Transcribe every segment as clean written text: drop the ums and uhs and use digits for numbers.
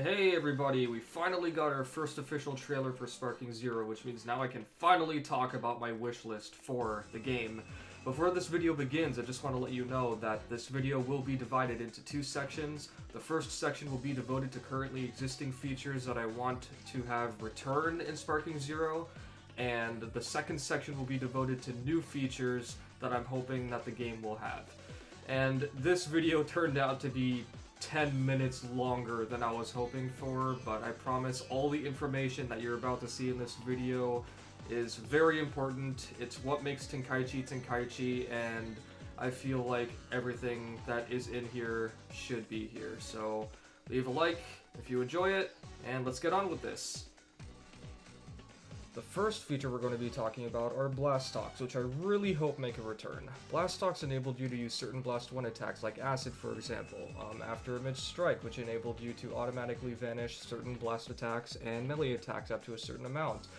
Hey everybody, we finally got our first official trailer for Sparking Zero, which means now I can finally talk about my wish list for the game. Before this video begins, I just want to let you know that this video will be divided into two sections. The first section will be devoted to currently existing features that I want to have return in Sparking Zero, and the second section will be devoted to new features that I'm hoping that the game will have. And this video turned out to be 10 minutes longer than I was hoping for, but I promise all the information that you're about to see in this video is very important. It's what makes Tenkaichi Tenkaichi, and I feel like everything that is in here should be here. So leave a like if you enjoy it, and let's get on with this. The first feature we're going to be talking about are Blast Stocks, which I really hope make a return. Blast Stocks enabled you to use certain Blast 1 attacks, like Acid for example, after a mid-strike, which enabled you to automatically vanish certain Blast attacks and melee attacks up to a certain amount.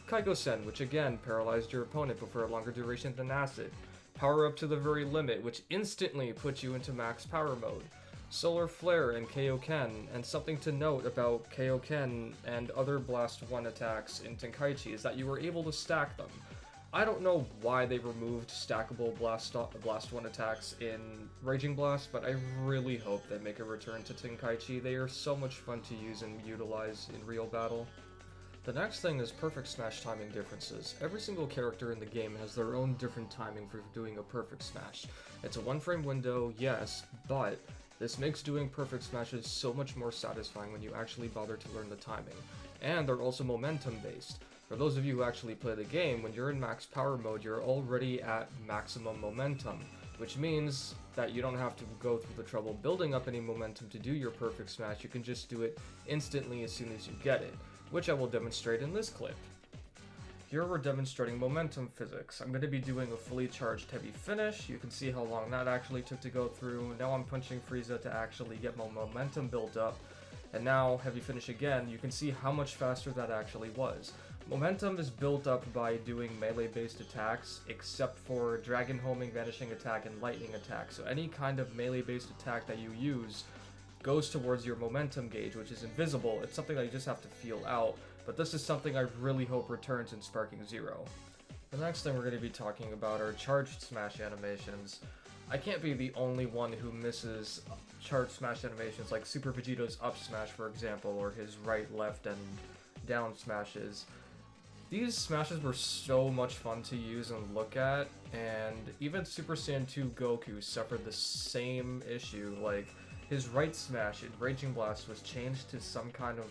Kaiko-sen, which again paralyzed your opponent but for a longer duration than Acid. Power Up to the very limit, which instantly puts you into max power mode. Solar Flare and Kaioken, and something to note about Kaioken and other Blast 1 attacks in Tenkaichi is that you were able to stack them. I don't know why they removed stackable Blast 1 attacks in Raging Blast, but I really hope they make a return to Tenkaichi. They are so much fun to use and utilize in real battle. The next thing is Perfect Smash timing differences. Every single character in the game has their own different timing for doing a Perfect Smash. It's a one-frame window, yes, but this makes doing perfect smashes so much more satisfying when you actually bother to learn the timing. And they're also momentum based. For those of you who actually play the game, when you're in max power mode, you're already at maximum momentum, which means that you don't have to go through the trouble building up any momentum to do your perfect smash. You can just do it instantly as soon as you get it, which I will demonstrate in this clip. Here we're demonstrating momentum physics. I'm going to be doing a fully charged heavy finish. You can see how long that actually took to go through. Now I'm punching Frieza to actually get my momentum built up. And now, heavy finish again, you can see how much faster that actually was. Momentum is built up by doing melee-based attacks, except for Dragon Homing, Vanishing Attack, and Lightning Attack. So any kind of melee-based attack that you use goes towards your momentum gauge, which is invisible. It's something that you just have to feel out. But this is something I really hope returns in Sparking Zero. The next thing we're going to be talking about are charged smash animations. I can't be the only one who misses charged smash animations like Super Vegeta's up smash, for example, or his right, left, and down smashes. These smashes were so much fun to use and look at, and even Super Saiyan 2 Goku suffered the same issue. Like, his right smash in Raging Blast was changed to some kind of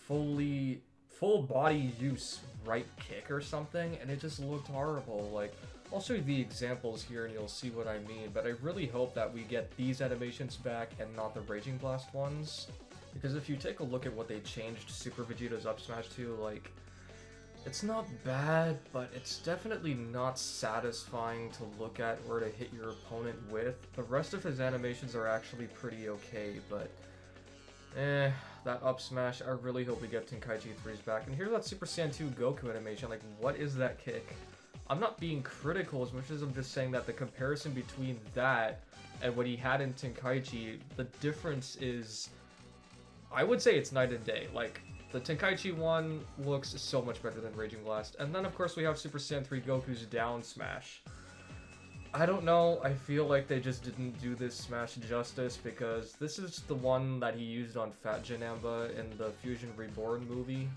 full body use right kick or something, and it just looked horrible. Like, I'll show you the examples here and you'll see what I mean, but I really hope that we get these animations back and not the Raging Blast ones, because if you take a look at what they changed Super Vegeta's up smash to, like, it's not bad, but it's definitely not satisfying to look at or to hit your opponent with. The rest of his animations are actually pretty okay, but that up smash, I really hope we get Tenkaichi 3's back. And here's that Super Saiyan 2 Goku animation, like, what is that kick? I'm not being critical as much as I'm just saying that the comparison between that and what he had in Tenkaichi, the difference is, I would say it's night and day. Like, the Tenkaichi one looks so much better than Raging Blast. And then, of course, we have Super Saiyan 3 Goku's down smash. I don't know, I feel like they just didn't do this smash justice, because this is the one that he used on Fat Janamba in the Fusion Reborn movie.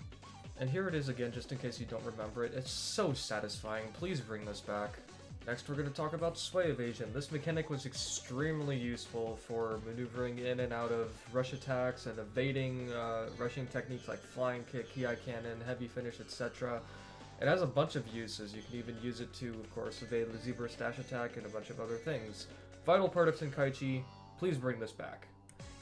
And here it is again, just in case you don't remember it. It's so satisfying, please bring this back. Next we're going to talk about Sway Evasion. This mechanic was extremely useful for maneuvering in and out of rush attacks and evading rushing techniques like Flying Kick, Ki Cannon, Heavy Finish, etc. It has a bunch of uses. You can even use it to, of course, evade the Zebra Stash attack and a bunch of other things. Vital part of Tenkaichi, please bring this back.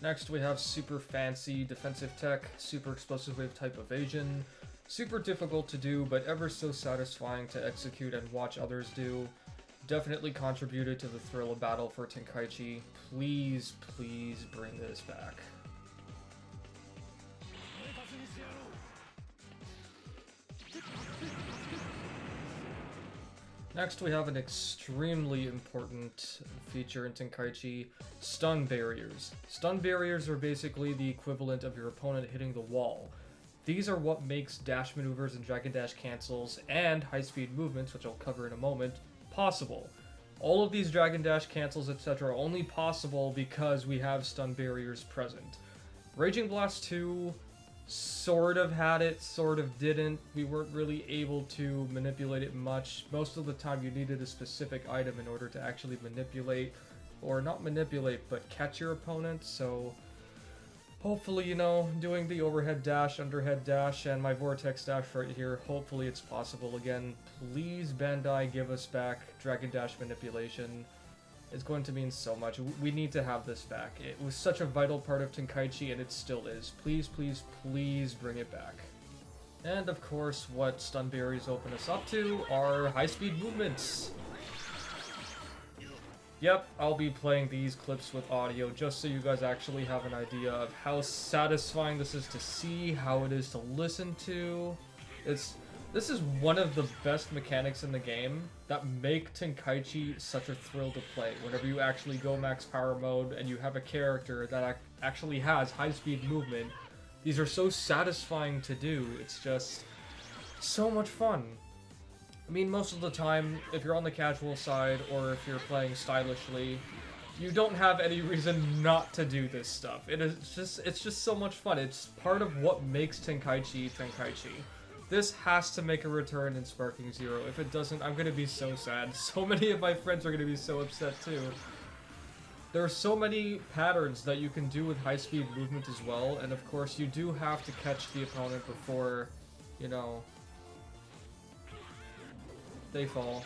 Next we have super fancy defensive tech, super explosive wave type evasion. Super difficult to do, but ever so satisfying to execute and watch others do. Definitely contributed to the thrill of battle for Tenkaichi. Please, please bring this back. Next, we have an extremely important feature in Tenkaichi, stun barriers. Stun barriers are basically the equivalent of your opponent hitting the wall. These are what makes dash maneuvers and Dragon Dash cancels and high-speed movements, which I'll cover in a moment, possible. All of these Dragon Dash cancels, etc. are only possible because we have stun barriers present. Raging Blast 2 sort of had it, sort of didn't. We weren't really able to manipulate it much. Most of the time you needed a specific item in order to actually manipulate, or not manipulate, but catch your opponent, so hopefully, you know, doing the overhead dash, underhead dash, and my vortex dash right here, hopefully it's possible again. Please, Bandai, give us back Dragon Dash manipulation. It's going to mean so much. We need to have this back. It was such a vital part of Tenkaichi, and it still is. Please, please, please bring it back. And of course, what stun barriers open us up to are high-speed movements. Yep, I'll be playing these clips with audio just so you guys actually have an idea of how satisfying this is to see, how it is to listen to. This is one of the best mechanics in the game that make Tenkaichi such a thrill to play. Whenever you actually go max power mode and you have a character that actually has high-speed movement, these are so satisfying to do. It's just so much fun. I mean, most of the time, if you're on the casual side or if you're playing stylishly, you don't have any reason not to do this stuff. It's just so much fun. It's part of what makes Tenkaichi Tenkaichi. This has to make a return in Sparking Zero. If it doesn't, I'm gonna be so sad. So many of my friends are gonna be so upset too. There are so many patterns that you can do with high-speed movement as well, and of course you do have to catch the opponent before, you know, they fall.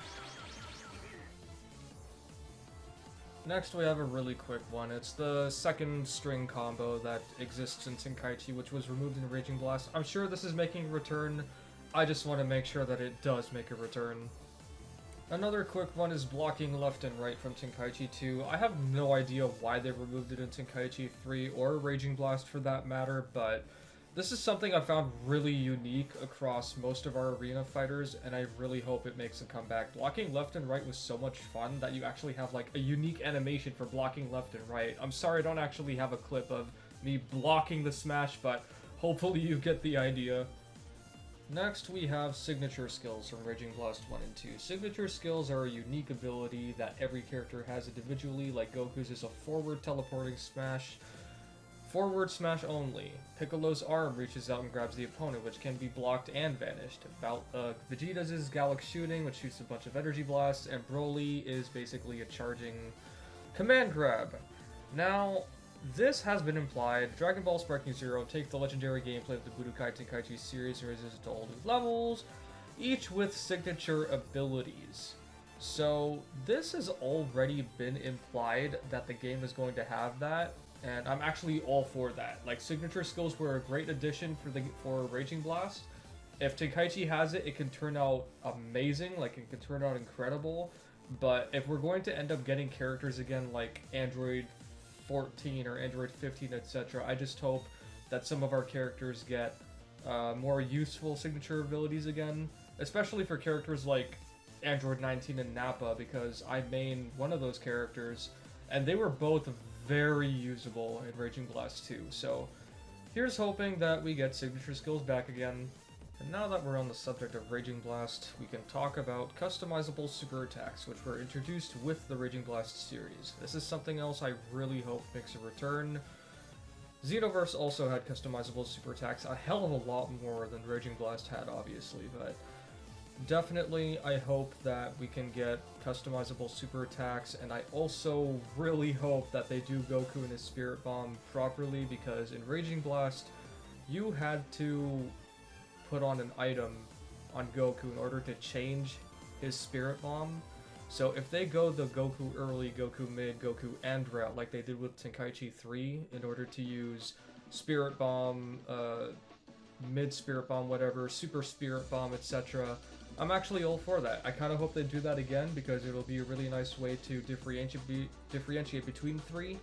Next we have a really quick one. It's the second string combo that exists in Tenkaichi, which was removed in Raging Blast. I'm sure this is making a return. I just want to make sure that it does make a return. Another quick one is blocking left and right from Tenkaichi 2. I have no idea why they removed it in Tenkaichi 3 or Raging Blast for that matter, but this is something I found really unique across most of our arena fighters, and I really hope it makes a comeback. Blocking left and right was so much fun that you actually have like a unique animation for blocking left and right. I'm sorry I don't actually have a clip of me blocking the smash, but hopefully you get the idea. Next we have signature skills from Raging Blast 1 and 2. Signature skills are a unique ability that every character has individually, like Goku's is a forward teleporting smash. Forward smash only. Piccolo's arm reaches out and grabs the opponent, which can be blocked and vanished. Vegeta's is Galax shooting, which shoots a bunch of energy blasts, and Broly is basically a charging command grab. Now, this has been implied. Dragon Ball Sparking Zero takes the legendary gameplay of the Budokai Tenkaichi series and raises it to all new levels, each with signature abilities. So, this has already been implied that the game is going to have that. And I'm actually all for that. Like, signature skills were a great addition for Raging Blast. If Tenkaichi has it, it can turn out amazing, like it can turn out incredible. But if we're going to end up getting characters again like Android 14 or Android 15, etc., I just hope that some of our characters get more useful signature abilities again. Especially for characters like Android 19 and Nappa, because I main one of those characters, and they were both very usable in Raging Blast 2, so here's hoping that we get signature skills back again. And now that we're on the subject of Raging Blast, we can talk about customizable super attacks, which were introduced with the Raging Blast series. This is something else I really hope makes a return. Xenoverse also had customizable super attacks, a hell of a lot more than Raging Blast had, obviously, but definitely, I hope that we can get customizable super attacks, and I also really hope that they do Goku and his Spirit Bomb properly, because in Raging Blast, you had to put on an item on Goku in order to change his Spirit Bomb. So if they go the Goku early, Goku mid, Goku end route, like they did with Tenkaichi 3, in order to use Spirit Bomb, mid Spirit Bomb, whatever, Super Spirit Bomb, etc., I'm actually all for that. I kind of hope they do that again, because it'll be a really nice way to differentiate between three.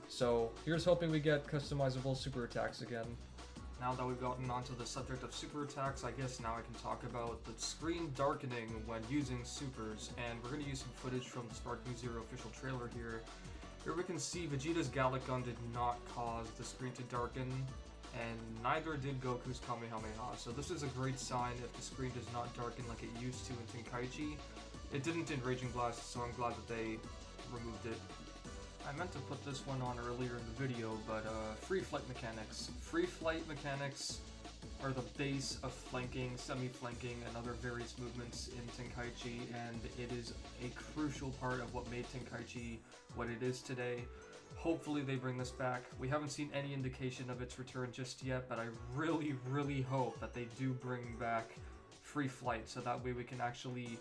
So here's hoping we get customizable super attacks again. Now that we've gotten onto the subject of super attacks, I guess now I can talk about the screen darkening when using supers, and we're going to use some footage from the Sparking Zero official trailer here. Here we can see Vegeta's Gallic Gun did not cause the screen to darken, and neither did Goku's Kamehameha, so this is a great sign if the screen does not darken like it used to in Tenkaichi. It didn't in Raging Blast, so I'm glad that they removed it. I meant to put this one on earlier in the video, but free flight mechanics. Free flight mechanics are the base of flanking, semi-flanking, and other various movements in Tenkaichi, and it is a crucial part of what made Tenkaichi what it is today. Hopefully they bring this back. We haven't seen any indication of its return just yet, but I really, really hope that they do bring back free flight, so that way we can actually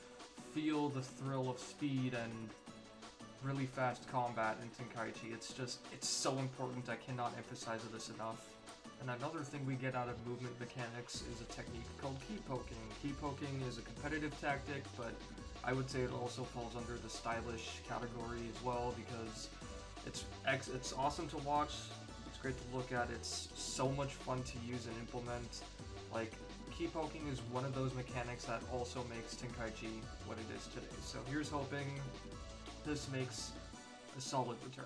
feel the thrill of speed and really fast combat in Tenkaichi. It's so important. I cannot emphasize this enough. And another thing we get out of movement mechanics is a technique called key poking. Key poking is a competitive tactic, but I would say it also falls under the stylish category as well, because it's awesome to watch, it's great to look at, it's so much fun to use and implement. Like, key poking is one of those mechanics that also makes Tenkaichi what it is today. So here's hoping this makes a solid return.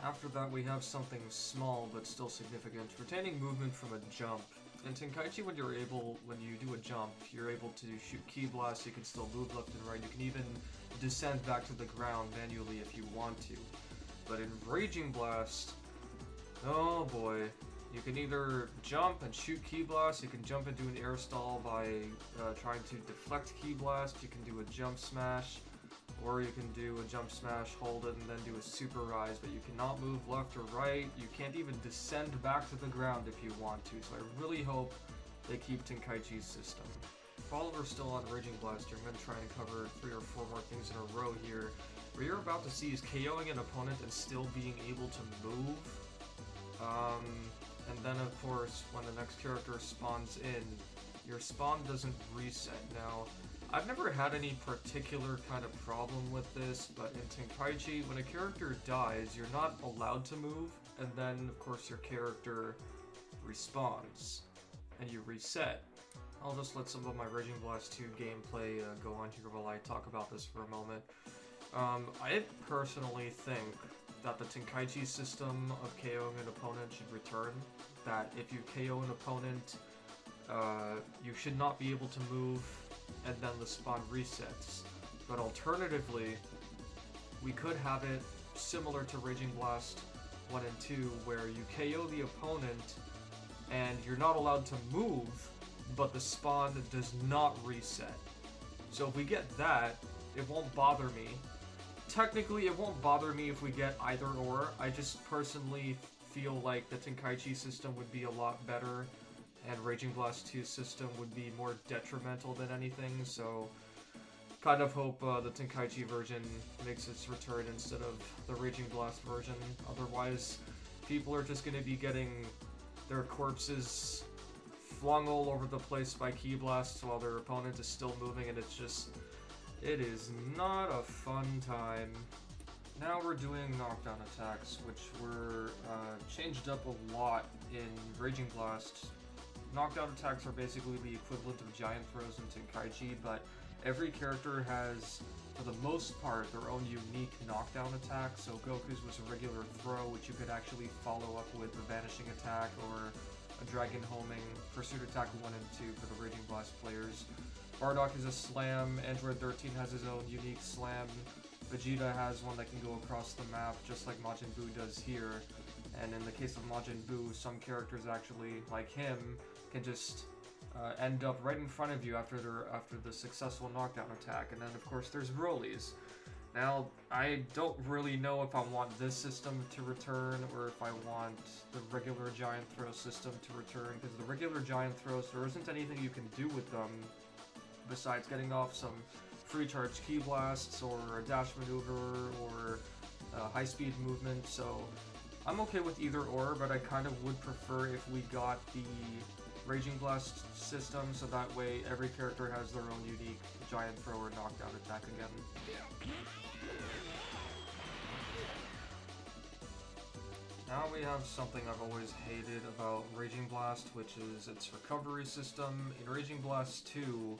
After that, we have something small but still significant: retaining movement from a jump. In Tenkaichi, when you do a jump, you're able to shoot ki blasts. You can still move left and right. You can even descend back to the ground manually if you want to. But in Raging Blast, oh boy, you can either jump and shoot ki blasts. You can jump and do an air stall by trying to deflect ki blast. You can do a jump smash. Or you can do a jump smash, hold it, and then do a super rise, but you cannot move left or right. You can't even descend back to the ground if you want to, so I really hope they keep Tenkaichi's system. While we're still on Raging Blast, I'm going to try and cover 3 or 4 more things in a row here. What you're about to see is KOing an opponent and still being able to move. And then, of course, when the next character spawns in, your spawn doesn't reset. Now, I've never had any particular kind of problem with this, but in Tenkaichi, when a character dies, you're not allowed to move, and then, of course, your character respawns, and you reset. I'll just let some of my Raging Blast 2 gameplay go on here while I talk about this for a moment. I personally think that the Tenkaichi system of KOing an opponent should return, that if you KO an opponent, you should not be able to move, and then the spawn resets. But alternatively, we could have it similar to Raging Blast 1 and 2, where you KO the opponent and you're not allowed to move, but the spawn does not reset. So if we get that, it won't bother me. Technically, it won't bother me if we get either or. I just personally feel like the Tenkaichi system would be a lot better, and Raging Blast 2 system would be more detrimental than anything, so kind of hope the Tenkaichi version makes its return instead of the Raging Blast version. Otherwise, people are just going to be getting their corpses flung all over the place by ki blasts while their opponent is still moving, and it is not a fun time. Now we're doing knockdown attacks, which were changed up a lot in Raging Blast. Knockdown attacks are basically the equivalent of giant throws in Tenkaichi, but every character has, for the most part, their own unique knockdown attack. So Goku's was a regular throw, which you could actually follow up with a vanishing attack or a dragon homing, pursuit attack 1 and 2 for the Raging Blast players. Bardock is a slam, Android 13 has his own unique slam, Vegeta has one that can go across the map, just like Majin Buu does here. And in the case of Majin Buu, some characters actually, like him, can just end up right in front of you after the successful knockdown attack. And then, of course, there's Broly's. Now, I don't really know if I want this system to return or if I want the regular giant throw system to return, because the regular giant throws, there isn't anything you can do with them besides getting off some free charge ki blasts or a dash maneuver or high-speed movement, so I'm okay with either or, but I kind of would prefer if we got the Raging Blast system, so that way every character has their own unique giant throw or knockdown attack again. Now we have something I've always hated about Raging Blast, which is its recovery system. In Raging Blast 2,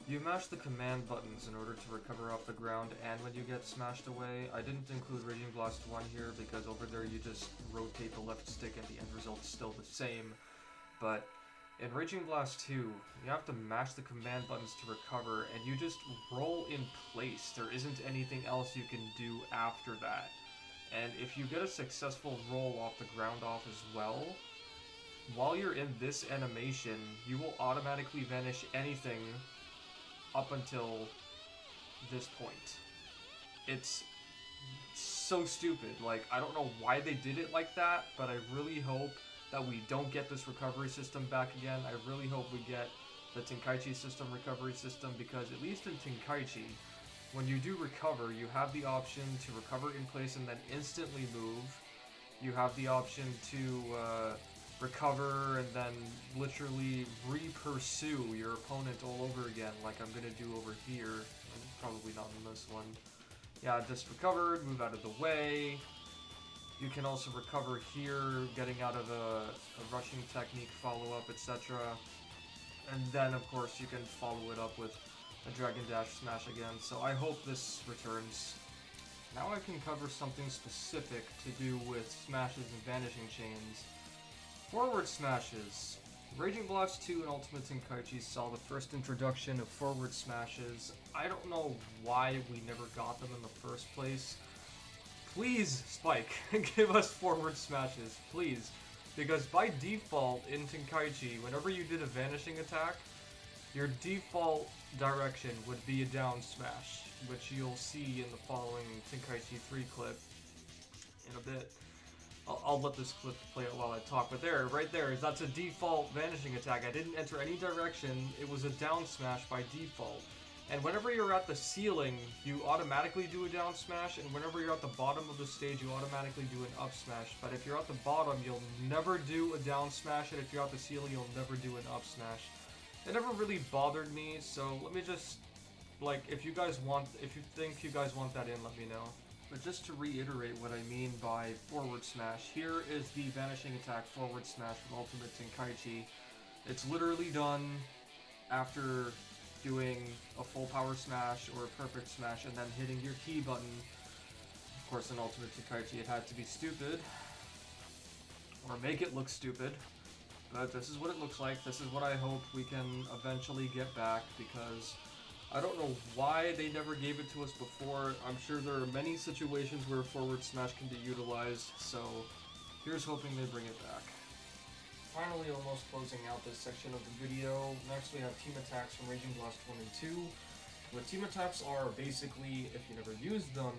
you mash the command buttons in order to recover off the ground and when you get smashed away. I didn't include Raging Blast 1 here because over there you just rotate the left stick and the end result's still the same. But in Raging Blast 2, you have to mash the command buttons to recover and you just roll in place. There isn't anything else you can do after that. And if you get a successful roll off the ground off as well, while you're in this animation, you will automatically vanish anything up until this point. It's so stupid. Like, I don't know why they did it like that, but I really hope that we don't get this recovery system back again. I really hope we get the Tenkaichi system recovery system, because at least in Tenkaichi, when you do recover, you have the option to recover in place and then instantly move. You have the option to recover and then literally re-pursue your opponent all over again, like I'm gonna do over here. Probably not in this one. Yeah, just recovered, move out of the way. You can also recover here, getting out of a rushing technique, follow-up, etc. And then, of course, you can follow it up with a Dragon Dash smash again. So I hope this returns. Now I can cover something specific to do with smashes and vanishing chains. Forward smashes. Raging Blast 2 and Ultimate Tenkaichi saw the first introduction of forward smashes. I don't know why we never got them in the first place. Please, Spike, give us forward smashes, please. Because by default in Tenkaichi, whenever you did a vanishing attack, your default direction would be a down smash, which you'll see in the following Tenkaichi 3 clip in a bit. I'll let this clip play out while I talk, but there, right there, that's a default vanishing attack. I didn't enter any direction, it was a down smash by default. And whenever you're at the ceiling, you automatically do a down smash, and whenever you're at the bottom of the stage, you automatically do an up smash. But if you're at the bottom, you'll never do a down smash, and if you're at the ceiling, you'll never do an up smash. It never really bothered me, so let me just, like, if you think you guys want that in, let me know. But just to reiterate what I mean by forward smash, here is the vanishing attack forward smash from Ultimate Tenkaichi. It's literally done after doing a full power smash or a perfect smash and then hitting your key button. Of course, in Ultimate Tenkaichi it had to be stupid, or make it look stupid. But this is what it looks like. This is what I hope we can eventually get back, because I don't know why they never gave it to us before. I'm sure there are many situations where forward smash can be utilized, so here's hoping they bring it back. Finally, almost closing out this section of the video. Next we have team attacks from Raging Blast 1 and 2. What team attacks are basically, if you never used them,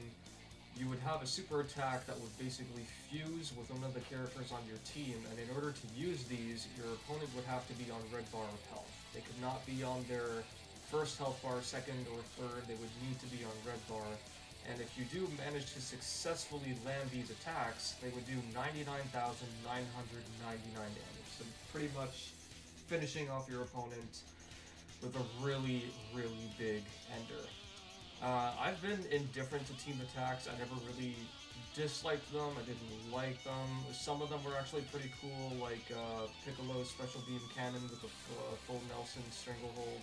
you would have a super attack that would basically fuse with one of the characters on your team, and in order to use these, your opponent would have to be on red bar of health. They could not be on their first health bar, second, or third. They would need to be on red bar. And if you do manage to successfully land these attacks, they would do 99,999 damage. So pretty much finishing off your opponent with a really, really big ender. I've been indifferent to team attacks. I never really disliked them. I didn't like them. Some of them were actually pretty cool, like Piccolo's Special Beam Cannon with the full Nelson Stranglehold,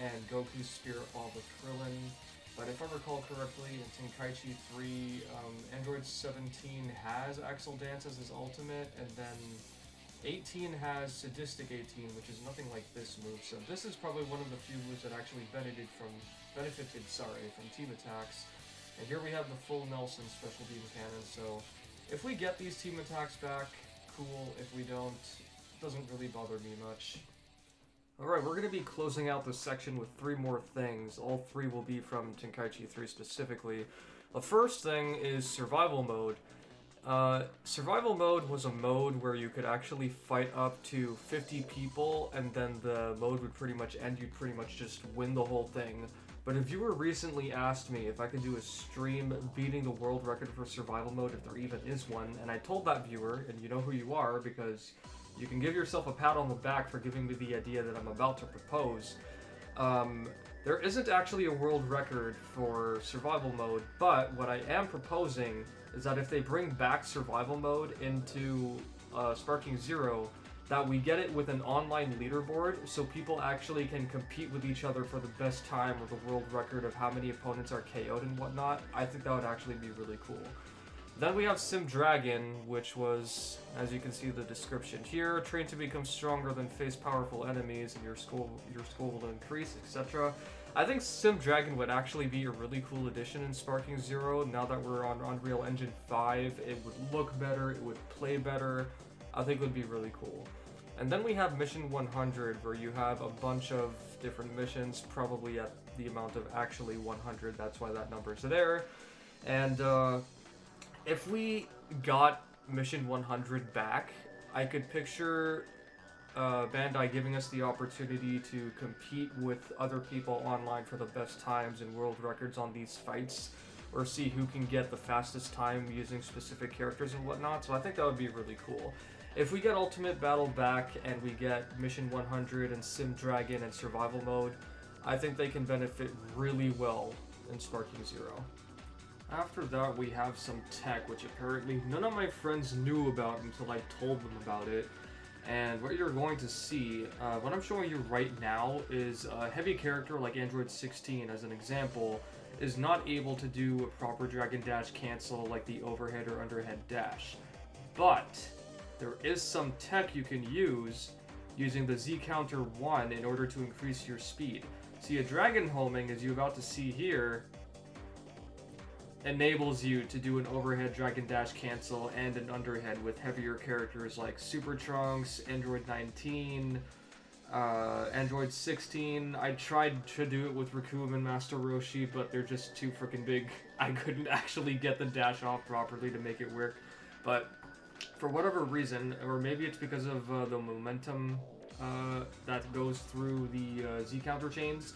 and Goku's Spirit Ball with Krillin. But if I recall correctly, in Tenkaichi 3, Android 17 has Axel Dance as his ultimate, and then 18 has Sadistic 18, which is nothing like this move. So this is probably one of the few moves that actually benefited from team attacks. And here we have the full Nelson Special Beam Cannon. So if we get these team attacks back, cool. If we don't, it doesn't really bother me much. Alright, we're going to be closing out this section with 3 more things. All 3 will be from Tenkaichi 3 specifically. The first thing is Survival Mode. Survival Mode was a mode where you could actually fight up to 50 people, and then the mode would pretty much end. You'd pretty much just win the whole thing. But a viewer recently asked me if I could do a stream beating the world record for Survival Mode, if there even is one, and I told that viewer, and you know who you are, because you can give yourself a pat on the back for giving me the idea that I'm about to propose. There isn't actually a world record for Survival Mode, but what I am proposing is that if they bring back survival mode into Sparking Zero, that we get it with an online leaderboard so people actually can compete with each other for the best time or the world record of how many opponents are KO'd and whatnot. I think that would actually be really cool. Then we have Sim Dragon, which was, as you can see the description here, trained to become stronger than face powerful enemies and your skill will increase, etc. I think Sim Dragon would actually be a really cool addition in Sparking Zero. Now that we're on Unreal Engine 5, it would look better, it would play better. I think it would be really cool. And then we have Mission 100, where you have a bunch of different missions, probably at the amount of actually 100, that's why that number's there. And if we got Mission 100 back, I could picture Bandai giving us the opportunity to compete with other people online for the best times and world records on these fights, or see who can get the fastest time using specific characters and whatnot, so I think that would be really cool. If we get Ultimate Battle back and we get Mission 100 and Sim Dragon and Survival Mode, I think they can benefit really well in Sparking Zero. After that, we have some tech, which apparently none of my friends knew about until I told them about it. And what you're going to see, what I'm showing you right now is a heavy character like Android 16, as an example, is not able to do a proper Dragon Dash cancel like the overhead or underhead dash. But there is some tech you can use using the Z Counter 1 in order to increase your speed. See, a Dragon Homing, as you're about to see here, enables you to do an overhead Dragon Dash cancel and an underhead with heavier characters like Super Trunks, Android 19, Android 16. I tried to do it with Raccoon and Master Roshi, but they're just too freaking big. I couldn't actually get the dash off properly to make it work. But for whatever reason, or maybe it's because of the momentum that goes through the Z-counter chains,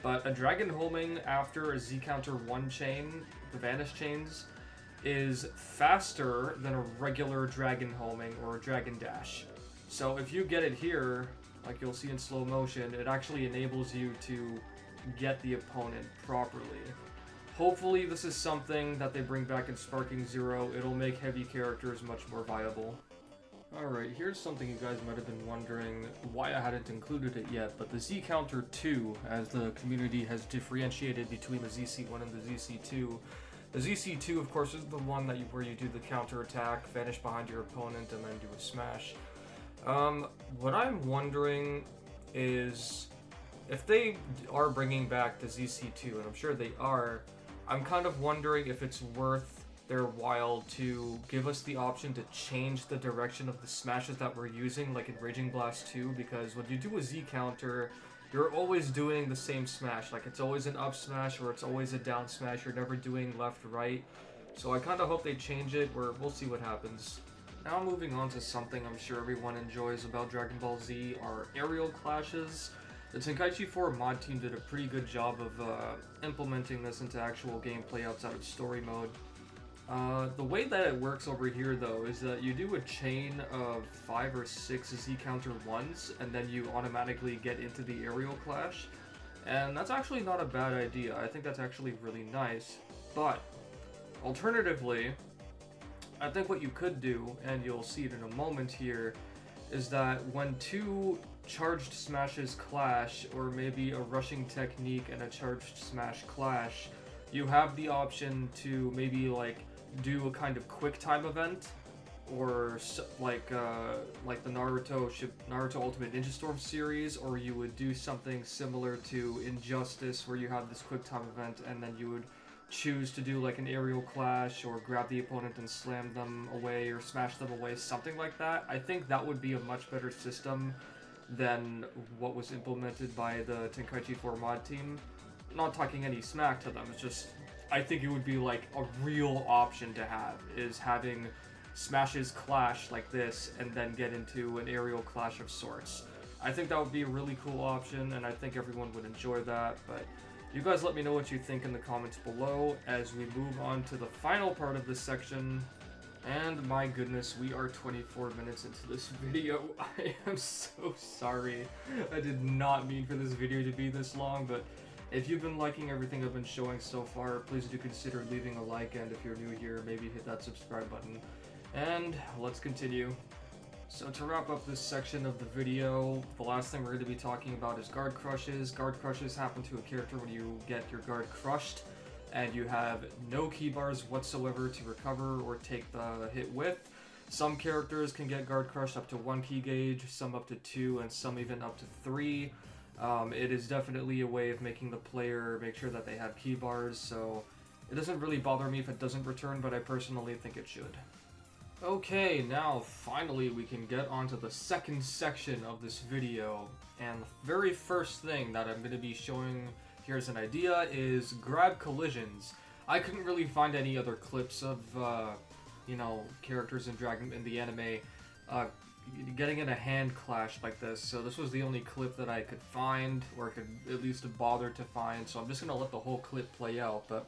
but a Dragon Homing after a Z-counter 1 chain, the Vanish chains, is faster than a regular Dragon Homing or a Dragon Dash. So if you get it here, like you'll see in slow motion, it actually enables you to get the opponent properly. Hopefully this is something that they bring back in Sparking Zero. It'll make heavy characters much more viable. Alright, here's something you guys might have been wondering why I hadn't included it yet, but the Z Counter 2, as the community has differentiated between the ZC1 and the ZC2. The ZC2, of course, is the one where you do the counter attack, vanish behind your opponent, and then do a smash. What I'm wondering is, if they are bringing back the ZC2, and I'm sure they are, I'm kind of wondering if it's worth their while to give us the option to change the direction of the smashes that we're using, like in Raging Blast 2, because when you do a Z counter, you're always doing the same smash. Like, it's always an up smash or it's always a down smash. You're never doing left, right. So I kind of hope they change it, or we'll see what happens. Now moving on to something I'm sure everyone enjoys about Dragon Ball Z are aerial clashes. The Tenkaichi 4 mod team did a pretty good job of implementing this into actual gameplay outside of story mode. The way that it works over here, though, is that you do a chain of 5 or 6 Z-counter 1s, and then you automatically get into the aerial clash. And that's actually not a bad idea. I think that's actually really nice. But, alternatively, I think what you could do, and you'll see it in a moment here, is that when 2 charged smashes clash, or maybe a rushing technique and a charged smash clash, you have the option to maybe, like, do a kind of quick time event, or like the Naruto Ultimate Ninja Storm series, or you would do something similar to Injustice, where you have this quick time event, and then you would choose to do like an aerial clash, or grab the opponent and slam them away, or smash them away, something like that. I think that would be a much better system than what was implemented by the Tenkaichi 4 mod team. Not talking any smack to them, it's just, I think it would be like a real option to have, is having smashes clash like this and then get into an aerial clash of sorts. I think that would be a really cool option, and I think everyone would enjoy that. But you guys let me know what you think in the comments below as we move on to the final part of this section. And my goodness, we are 24 minutes into this video. I am so sorry. I did not mean for this video to be this long, but If you've been liking everything I've been showing so far, please do consider leaving a like, and if you're new here, maybe hit that subscribe button. And let's continue. So to wrap up this section of the video, the last thing we're going to be talking about is guard crushes. Guard crushes happen to a character when you get your guard crushed, and you have no key bars whatsoever to recover or take the hit with. Some characters can get guard crushed up to 1 key gauge, some up to 2, and some even up to 3. It is definitely a way of making the player make sure that they have key bars, so it doesn't really bother me if it doesn't return, but I personally think it should. Okay, now finally we can get onto the second section of this video, and the very first thing that I'm going to be showing here as an idea is grab collisions. I couldn't really find any other clips of, characters in the anime getting in a hand clash like this, so this was the only clip that I could find, or could at least bother to find, so I'm just going to let the whole clip play out. But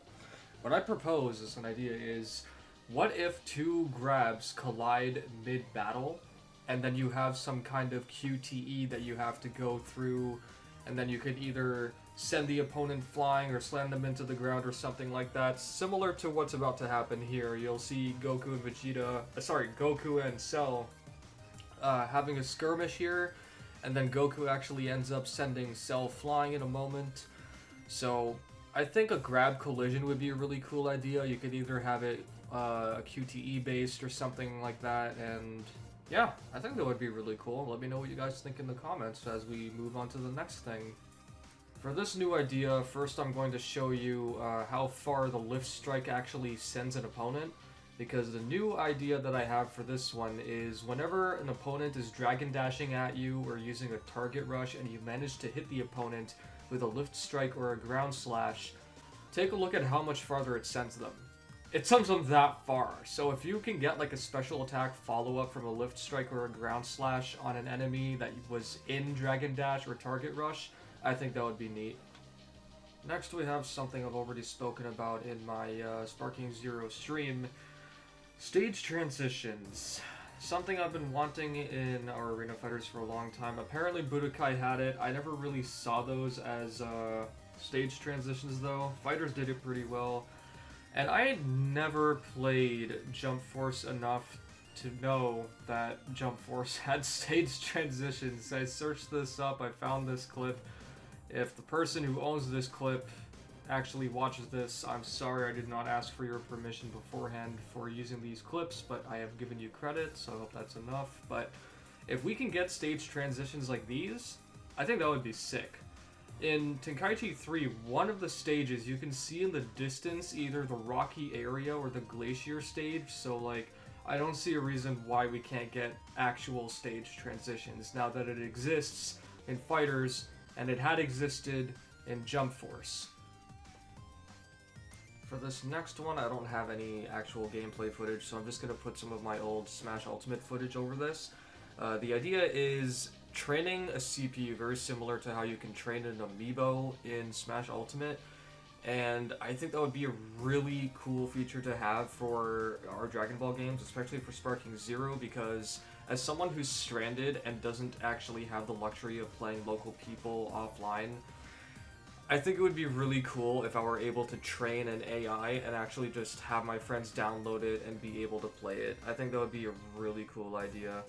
what I propose as an idea is, what if 2 grabs collide mid-battle, and then you have some kind of QTE that you have to go through, and then you could either send the opponent flying or slam them into the ground or something like that, similar to what's about to happen here. You'll see Goku and Cell having a skirmish here, and then Goku actually ends up sending Cell flying in a moment. So I think a grab collision would be a really cool idea. You could either have it QTE based or something like that, and yeah, I think that would be really cool. Let me know what you guys think in the comments as we move on to the next thing. For this new idea, first I'm going to show you how far the lift strike actually sends an opponent, because the new idea that I have for this one is whenever an opponent is dragon dashing at you or using a target rush and you manage to hit the opponent with a lift strike or a ground slash, take a look at how much farther it sends them. It sends them that far, so if you can get like a special attack follow-up from a lift strike or a ground slash on an enemy that was in dragon dash or target rush, I think that would be neat. Next we have something I've already spoken about in my Sparking Zero stream, stage transitions. Something I've been wanting in our arena fighters for a long time. Apparently Budokai had it. I never really saw those as stage transitions though. Fighters did it pretty well. And I had never played Jump Force enough to know that Jump Force had stage transitions. I searched this up, I found this clip. If the person who owns this clip actually watches this, I'm sorry I did not ask for your permission beforehand for using these clips, but I have given you credit, so I hope that's enough. But if we can get stage transitions like these, I think that would be sick. In Tenkaichi 3, one of the stages you can see in the distance either the rocky area or the glacier stage, so like I don't see a reason why we can't get actual stage transitions now that it exists in fighters and it had existed in Jump Force. For this next one, I don't have any actual gameplay footage, so I'm just going to put some of my old Smash Ultimate footage over this. The idea is training a CPU very similar to how you can train an amiibo in Smash Ultimate, and I think that would be a really cool feature to have for our Dragon Ball games, especially for Sparking Zero, because as someone who's stranded and doesn't actually have the luxury of playing local people offline, I think it would be really cool if I were able to train an AI and actually just have my friends download it and be able to play it. I think that would be a really cool idea.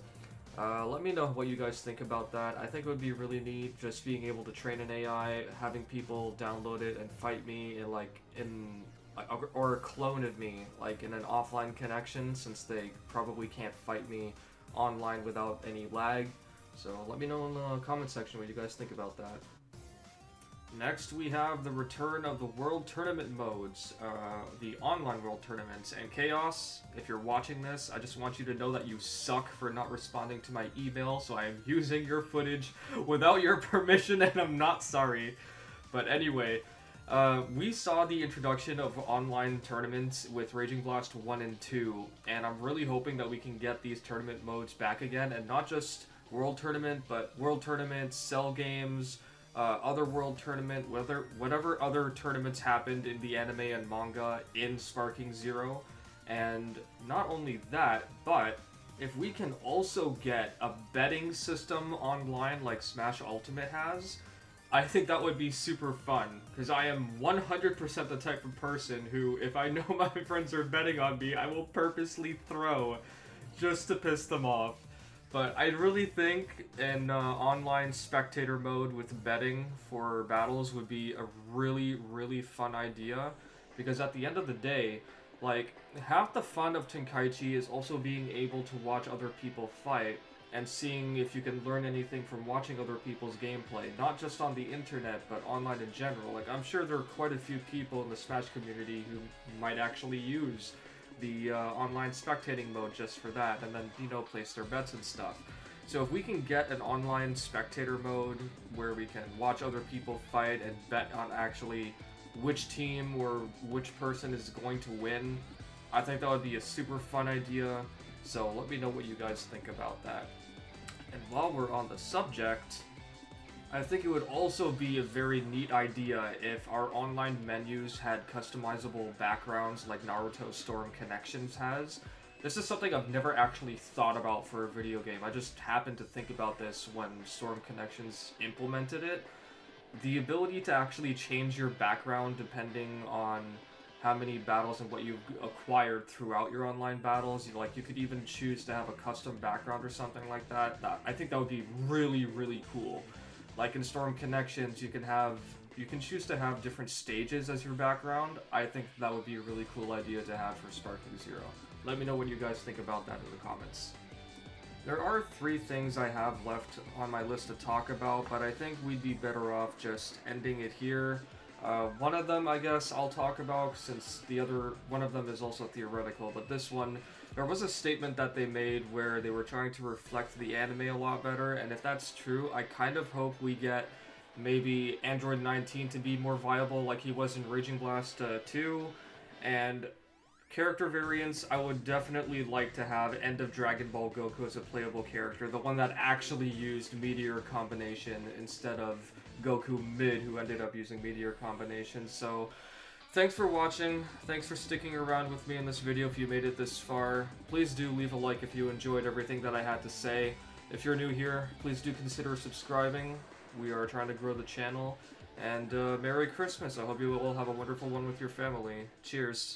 Let me know what you guys think about that. I think it would be really neat just being able to train an AI, having people download it and fight me or a clone of me, like in an offline connection, since they probably can't fight me online without any lag. So let me know in the comment section what you guys think about that. Next, we have the return of the World Tournament modes, the online World Tournaments. And Chaos, if you're watching this, I just want you to know that you suck for not responding to my email, so I am using your footage without your permission, and I'm not sorry. But anyway, we saw the introduction of online tournaments with Raging Blast 1 and 2, and I'm really hoping that we can get these tournament modes back again, and not just World Tournament, but World Tournament, Cell Games, other World Tournament, whatever other tournaments happened in the anime and manga in Sparking Zero. And not only that, but if we can also get a betting system online like Smash Ultimate has, I think that would be super fun, because I am 100% the type of person who, if I know my friends are betting on me, I will purposely throw just to piss them off. But I really think an online spectator mode with betting for battles would be a really, really fun idea, because at the end of the day, like, half the fun of Tenkaichi is also being able to watch other people fight, and seeing if you can learn anything from watching other people's gameplay, not just on the internet, but online in general. Like, I'm sure there are quite a few people in the Smash community who might actually use the online spectating mode just for that, and then, you know, place their bets and stuff. So if we can get an online spectator mode where we can watch other people fight and bet on actually which team or which person is going to win, I think that would be a super fun idea. So let me know what you guys think about that. And while we're on the subject, I think it would also be a very neat idea if our online menus had customizable backgrounds like Naruto Storm Connections has. This is something I've never actually thought about for a video game. I just happened to think about this when Storm Connections implemented it. The ability to actually change your background depending on how many battles and what you've acquired throughout your online battles. You could even choose to have a custom background or something like that. I think that would be really, really cool. Like in Storm Connections, you can choose to have different stages as your background. I think that would be a really cool idea to have for Sparking Zero. Let me know what you guys think about that in the comments. There are 3 things I have left on my list to talk about, but I think we'd be better off just ending it here. One of them, I guess, I'll talk about, since the other one of them is also theoretical, but this one, there was a statement that they made where they were trying to reflect the anime a lot better, and if that's true, I kind of hope we get maybe Android 19 to be more viable like he was in Raging Blast 2, and character variants, I would definitely like to have End of Dragon Ball Goku as a playable character, the one that actually used Meteor Combination instead of Goku Mid, who ended up using Meteor Combination. So, thanks for watching, thanks for sticking around with me in this video if you made it this far. Please do leave a like if you enjoyed everything that I had to say. If you're new here, please do consider subscribing. We are trying to grow the channel. And Merry Christmas. I hope you all have a wonderful one with your family. Cheers.